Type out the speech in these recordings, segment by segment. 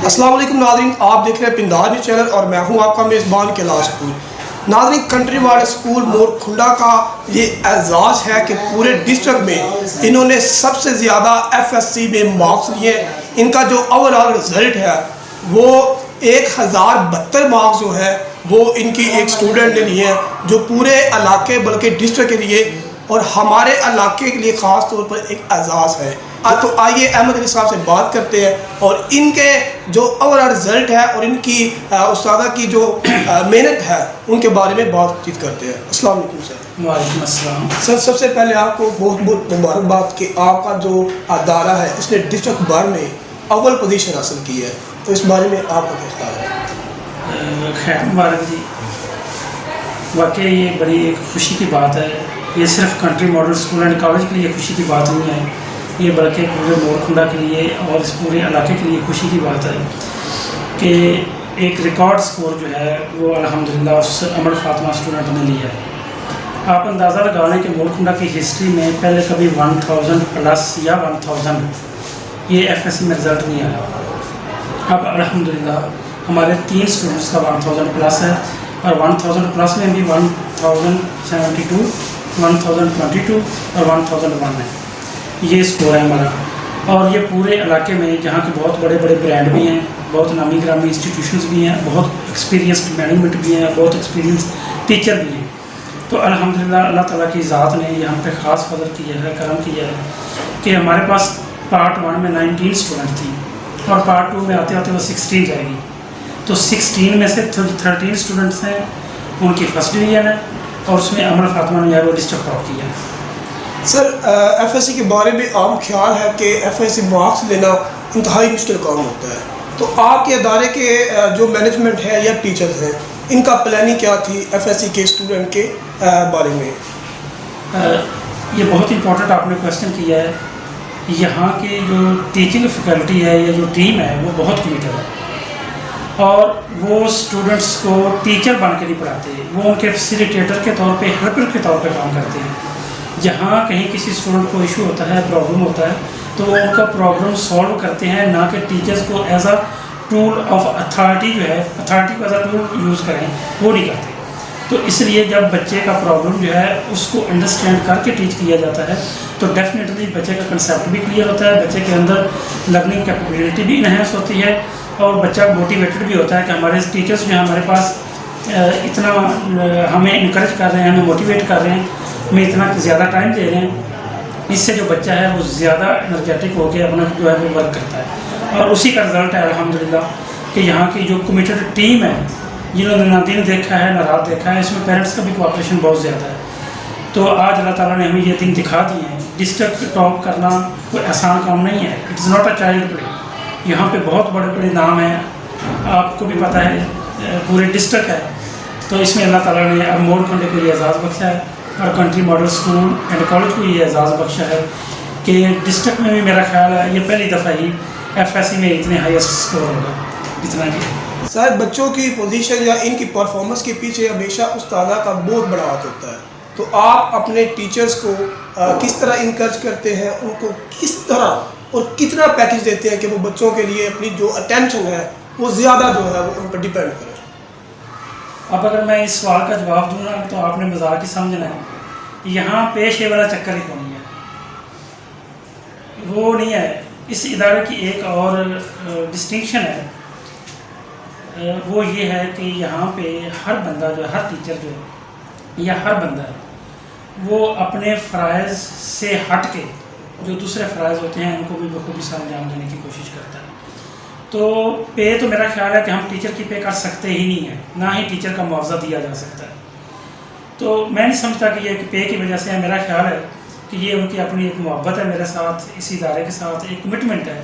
السلام علیکم ناظرین، آپ دیکھ رہے ہیں پندار نیوز چینل اور میں ہوں آپ کا میزبان کیلاش اپور۔ ناظرین، کنٹری ماڈل اسکول مور کھنڈا کا یہ اعزاز ہے کہ پورے ڈسٹرکٹ میں انہوں نے سب سے زیادہ FSC میں مارکس لیے۔ ان کا جو اوور آل رزلٹ ہے وہ 1072 مارکس جو ہے وہ ان کی ایک سٹوڈنٹ نے لیے ہیں، جو پورے علاقے بلکہ ڈسٹرکٹ کے لیے اور ہمارے علاقے کے لیے خاص طور پر ایک اعزاز ہے۔ تو آئیے احمد علی صاحب سے بات کرتے ہیں اور ان کے جو اوور آل رزلٹ ہے اور ان کی استادہ کی جو محنت ہے ان کے بارے میں بات چیت کرتے ہیں۔ السلام علیکم سر۔ وعلیکم السلام سر، سب سے پہلے آپ کو بہت بہت مبارکباد کہ آپ کا جو ادارہ ہے اس نے ڈسٹرکٹ بھر میں اول پوزیشن حاصل کی ہے، تو اس بارے میں آپ کا کیا خیال ہے؟ خیر مبارک جی، واقعی یہ بڑی ایک خوشی کی بات ہے۔ یہ صرف country model school and college کے لیے خوشی کی بات نہیں ہے، یہ بلکہ پورے مور کھنڈا کے لیے اور اس پورے علاقے کے لیے خوشی کی بات ہے کہ ایک ریکارڈ سکور جو ہے وہ الحمدللہ اس امر فاطمہ اسٹوڈنٹ نے لیا ہے۔ آپ اندازہ لگا لیں کہ مور کھنڈا کی ہسٹری میں پہلے کبھی 1000 پلس یا 1000 یہ FSC میں رزلٹ نہیں آیا۔ اب الحمدللہ ہمارے 3 اسٹوڈنٹس کا 1000 پلس ہے اور 1000 پلس میں بھی 1072 1022 اور 1001 ہے، یہ اسکور ہے ہمارا۔ اور یہ پورے علاقے میں جہاں کے بہت بڑے بڑے برانڈ بھی ہیں، بہت نامی گرامی انسٹیٹیوشنز بھی ہیں، بہت ایکسپیرینسڈ مینجمنٹ بھی ہیں، بہت ایکسپیرینس ٹیچر بھی ہیں، تو الحمدللہ اللہ تعالیٰ کی ذات نے یہاں پہ خاص فضل کیا ہے، کرم کیا ہے کہ ہمارے پاس پارٹ 1 میں 19 اسٹوڈنٹ تھی اور پارٹ 2 میں آتے آتے وہ 16 جائے گی، تو 16 میں سے 13 اسٹوڈنٹس ہیں، ان کی فرسٹ ڈویژن ہے اور اس میں امر فاطمہ نے وہ ڈسٹرکٹ ٹاپ کیا ہے۔ سر، FSC کے بارے میں عام خیال ہے کہ FSC مارکس لینا انتہائی مشکل کام ہوتا ہے، تو آپ کے ادارے کے جو مینجمنٹ ہے یا ٹیچرز ہیں ان کا پلاننگ کیا تھی FSC کے اسٹوڈنٹ کے بارے میں؟ یہ بہت امپورٹنٹ آپ نے کویسچن کیا ہے۔ یہاں کی جو ٹیچنگ فیکلٹی ہے یا جو ٹیم ہے وہ بہت کمیٹڈ ہے اور وہ اسٹوڈنٹس کو ٹیچر بن کے نہیں پڑھاتے، وہ ان کے فیسیلیٹیٹر کے طور پہ، ہیلپر کے طور پہ کام کرتے ہیں۔ جہاں کہیں کسی اسٹوڈنٹ کو ایشو ہوتا ہے، پرابلم ہوتا ہے، تو وہ ان کا پرابلم سالو کرتے ہیں، نہ کہ ٹیچرز کو as a tool of authority جو ہے، اتھارٹی کو ایز اے ٹول یوز کریں، وہ نہیں کرتے۔ تو اس لیے جب بچے کا پرابلم جو ہے اس کو انڈرسٹینڈ کر کے ٹیچ کیا جاتا ہے تو ڈیفینیٹلی بچے کا کنسیپٹ بھی کلیئر ہوتا ہے، بچے کے اندر لرننگ کیپیبلٹی بھی انہینس ہوتی ہے اور بچہ موٹیویٹڈ بھی ہوتا ہے کہ ہمارے ٹیچرز جو ہیں ہمارے پاس اتنا ہمیں انکریج کر رہے ہیں، ہمیں موٹیویٹ کر رہے ہیں، ہمیں اتنا زیادہ ٹائم دے رہے ہیں، اس سے جو بچہ ہے وہ زیادہ انرجیٹک ہو کے اپنا جو ہے وہ ورک کرتا ہے اور اسی کا رزلٹ ہے الحمدللہ کہ یہاں کی جو کمیٹڈ ٹیم ہے، جنہوں نے نہ دن دیکھا ہے نہ رات دیکھا ہے، اس میں پیرنٹس کا بھی کوآپریشن بہت زیادہ ہے۔ تو آج اللہ تعالیٰ نے ہمیں یہ دن دکھا دیے ہیں۔ ڈسٹرکٹ ٹاپ کرنا کوئی آسان کام نہیں ہے، it is not a child play. یہاں پہ بہت بڑے بڑے نام ہیں، آپ کو بھی پتہ ہے پورے ڈسٹرکٹ ہے، تو اس میں اللہ تعالیٰ نے اب مور کھنڈے کو یہ اعزاز بخشا ہے اور country model school and college کو یہ اعزاز بخشا ہے کہ ڈسٹرکٹ میں بھی میرا خیال ہے یہ پہلی دفعہ ہی FSC میں اتنے ہائیسٹ اسکور ہوگا اتنا بھی۔ سر، بچوں کی پوزیشن یا ان کی پرفارمنس کے پیچھے ہمیشہ استادہ کا بہت بڑا ہاتھ ہوتا ہے، تو آپ اپنے ٹیچرز کو کس طرح انکریج کرتے ہیں، ان کو کس طرح اور کتنا پیکیج دیتے ہیں کہ وہ بچوں کے لیے اپنی جو اٹینشن ہے وہ زیادہ جو ہے وہ ان پر ڈیپینڈ کریں؟ اب اگر میں اس سوال کا جواب دوں نا تو آپ نے مزاق ہی سمجھنا ہے، یہاں پیشے والا چکر ہی نہیں ہے، وہ نہیں ہے۔ اس ادارے کی ایک اور ڈسٹنکشن ہے، وہ یہ ہے کہ یہاں پہ ہر بندہ جو ہے، ہر ٹیچر جو ہے یا ہر بندہ ہے، وہ اپنے فرائض سے ہٹ کے جو دوسرے فرائض ہوتے ہیں ان کو بھی بخوبی سے انجام دینے کی کوشش کرتا ہے۔ تو پے تو میرا خیال ہے کہ ہم ٹیچر کی پے کر سکتے ہی نہیں ہیں، نہ ہی ٹیچر کا معاوضہ دیا جا سکتا ہے، تو میں نہیں سمجھتا کہ یہ پے کی وجہ سے ہے۔ میرا خیال ہے کہ یہ ان کی اپنی ایک محبت ہے میرے ساتھ، اس ادارے کے ساتھ ایک کمٹمنٹ ہے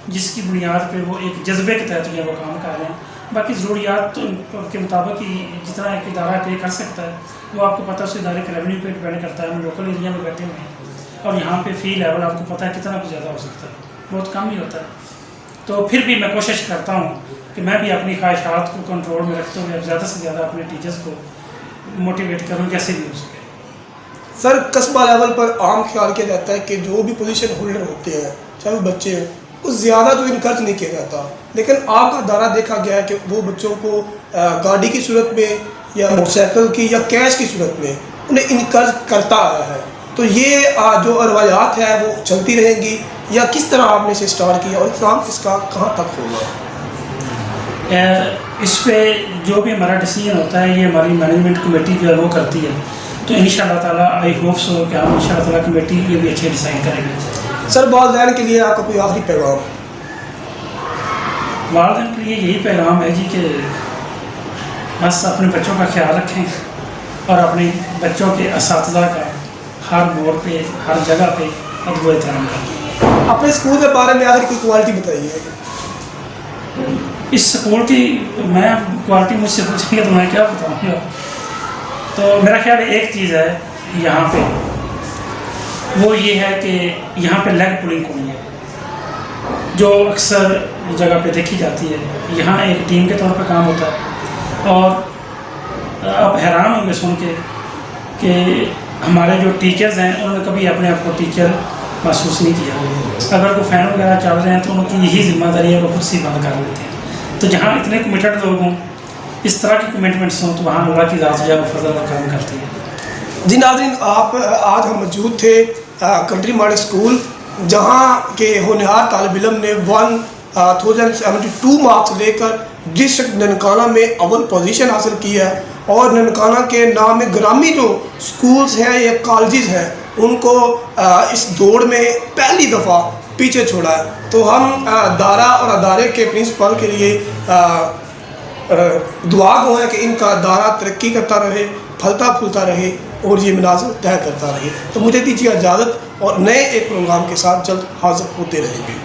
جس کی بنیاد پہ وہ ایک جذبے کے تحت جو ہے وہ کام کر رہے ہیں۔ باقی ضروریات تو کے مطابق ہی جتنا ایک ادارہ پے کر سکتا ہے، وہ آپ کو پتہ ہے اس ادارے کے ریونیو پہ ڈپینڈ کرتا ہے۔ ہم لوکل ایریا میں بیٹھے ہوئے ہیں اور یہاں پہ فی لیول آپ کو پتہ ہے کتنا کچھ زیادہ ہو سکتا ہے، بہت کم ہی ہوتا ہے، تو پھر بھی میں کوشش کرتا ہوں کہ میں بھی اپنی خواہشات کو کنٹرول میں رکھتے ہوئے زیادہ سے زیادہ اپنے ٹیچرز کو موٹیویٹ کروں جیسے بھی ہو سکے۔ سر، قصبہ لیول پر عام خیال کیا جاتا ہے کہ جو بھی پوزیشن ہولڈر ہوتے ہیں، چاہے وہ بچے کو زیادہ جو انکرج نہیں کیا جاتا، لیکن آپ کا ادارہ دیکھا گیا ہے کہ وہ بچوں کو گاڑی کی صورت میں یا موٹر سائیکل کی یا کیش کی صورت میں انہیں انکرج کرتا آیا ہے. تو یہ جو روایات ہے وہ چلتی رہیں گی یا کس طرح آپ نے اسے اسٹارٹ کیا اور کام اس کا کہاں تک ہوگا؟ اس پہ جو بھی ہمارا ڈیسیجن ہوتا ہے یہ ہماری مینجمنٹ کمیٹی جو ہے وہ کرتی ہے. تو انشاءاللہ تعالیٰ آئی ہوپ سو کہ ہم انشاءاللہ تعالیٰ کمیٹی یہ بھی اچھے ڈیزائن کریں گے. سر والدین کے لیے آپ کا کوئی آخری پیغام؟ والدین کے لیے یہی پیغام ہے جی کہ بس اپنے بچوں کا خیال رکھیں اور اپنے بچوں کے اساتذہ کا ہر موڑ پہ ہر جگہ پہ ادب و احترام کریں. اپنے اسکول کے بارے میں آخر کوئی کوالٹی بتائیے. اس اسکول کی میں کوالٹی مجھ سے پوچھیں گے تو میں کیا بتاؤں گا. تو میرا خیال ایک چیز ہے یہاں پہ، وہ یہ ہے کہ یہاں پہ لیگ پولنگ کو نہیں ہے جو اکثر جگہ پہ دیکھی جاتی ہے. یہاں ایک ٹیم کے طور پہ کام ہوتا ہے. اور آپ حیران ہوں گے سن کے کہ ہمارے جو ٹیچرز ہیں انہوں نے کبھی اپنے آپ کو ٹیچر محسوس نہیں کیا. اگر کوئی فین وغیرہ چل رہے ہیں تو ان کی یہی ذمہ داری ہے وہ خود سے بند کر لیتے ہیں. تو جہاں اتنے کمیٹڈ لوگ ہوں، اس طرح کی کمٹمنٹس ہوں، تو وہاں اللہ کی ذات جو ہے وہ فضل اور کرم کرتی ہے. جی ناظرین، آج ہم موجود تھے کنٹری ماڈل اسکول جہاں کے ہونہار طالب علم نے 1072 مارکس لے کر ڈسٹرکٹ ننکانہ میں اول پوزیشن حاصل کی ہے، اور ننکانہ کے نام گرامی جو سکولز ہیں یا کالجز ہیں ان کو اس دوڑ میں پہلی دفعہ پیچھے چھوڑا ہے. تو ہم ادارہ اور ادارے کے پرنسپل کے لیے دعا گو ہے کہ ان کا ادارہ ترقی کرتا رہے، پھلتا پھولتا رہے اور یہ مناظر طے کرتا رہے. تو مجھے دیجیے اجازت، اور نئے ایک پروگرام کے ساتھ جلد حاضر ہوتے رہیں گے.